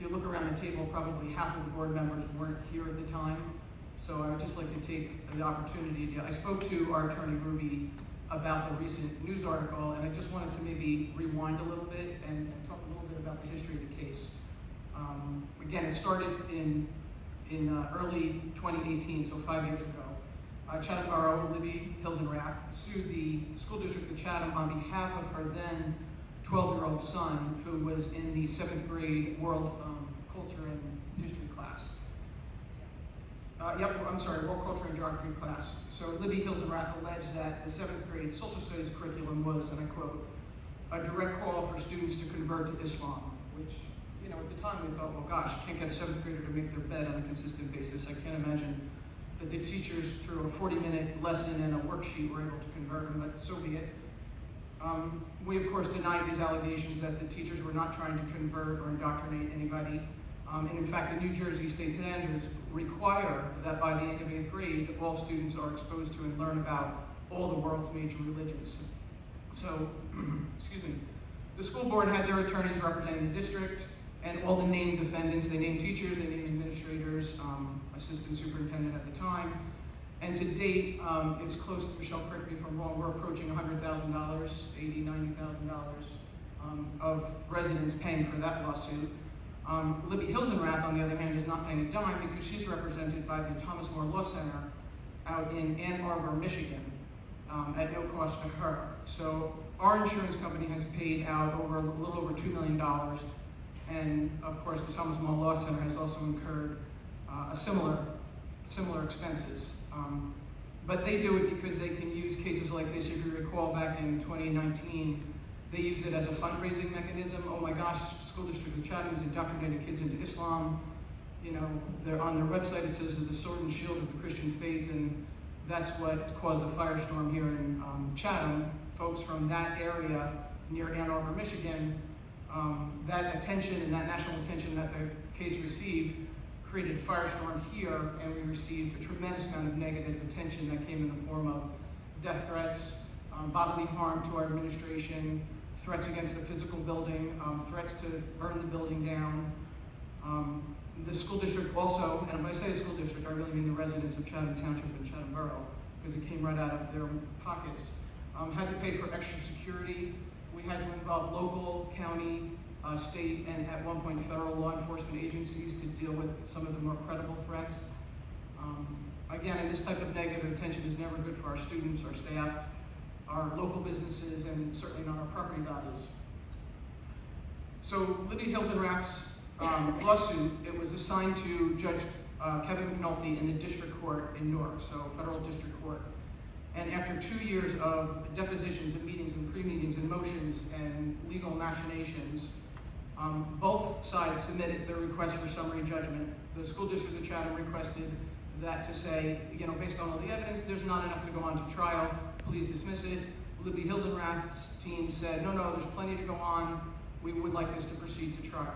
you look around the table, probably half of the board members weren't here at the time. So I would just like to take the opportunity I spoke to our attorney Ruby about the recent news article, and I just wanted to maybe rewind a little bit and talk a little bit about the history of the case. Again, it started in early 2018, so 5 years ago. Chatham Borough, Libby Hilsenrath, sued the school district of Chatham on behalf of her then 12-year-old son, who was in the 7th grade world culture and history class. World culture and geography class. So Libby Hilsenrath alleged that the 7th grade social studies curriculum was, and I quote, a direct call for students to convert to Islam, which, at the time we thought, well, gosh, you can't get a 7th grader to make their bed on a consistent basis. I can't imagine that the teachers, through a 40-minute lesson and a worksheet, were able to convert them, but so be it. We, of course, denied these allegations that the teachers were not trying to convert or indoctrinate anybody. And in fact, the New Jersey state standards require that by the end of 8th grade, all students are exposed to and learn about all the world's major religions. So, excuse me, the school board had their attorneys representing the district and all the named defendants. They named teachers, they named administrators, assistant superintendent at the time. And to date, it's close to, Michelle, correct me if I'm wrong, we're approaching $100,000, $80,000, $90,000 of residents paying for that lawsuit. Libby Hilsenrath, on the other hand, is not paying a dime because she's represented by the Thomas More Law Center out in Ann Arbor, Michigan, at no cost to her. So our insurance company has paid out a little over $2 million, and of course the Thomas More Law Center has also incurred similar expenses. But they do it because they can use cases like this. If you recall, back in 2019, they use it as a fundraising mechanism. Oh my gosh, school district of Chatham is indoctrinating kids into Islam. They're on their website, it says the sword and shield of the Christian faith, and that's what caused the firestorm here in Chatham. Folks from that area near Ann Arbor, Michigan, that attention and that national attention that the case received created a firestorm here, and we received a tremendous amount of negative attention that came in the form of death threats, bodily harm to our administration, threats against the physical building, threats to burn the building down. The school district also, and when I say the school district, I really mean the residents of Chatham Township and Chatham Borough, because it came right out of their pockets, had to pay for extra security. We had to involve local, county, state, and at one point federal law enforcement agencies to deal with some of the more credible threats. Again, and this type of negative attention is never good for our students, our staff, our local businesses, and certainly not our property values. So Libby Hilsenrath's lawsuit, it was assigned to Judge Kevin McNulty in the district court in Newark, so federal district court. And after 2 years of depositions and meetings and pre-meetings and motions and legal machinations, both sides submitted their request for summary judgment. The school district of Chatham requested that to say, based on all the evidence, there's not enough to go on to trial, please dismiss it. Libby Hilsenrath's team said, no, there's plenty to go on. We would like this to proceed to trial.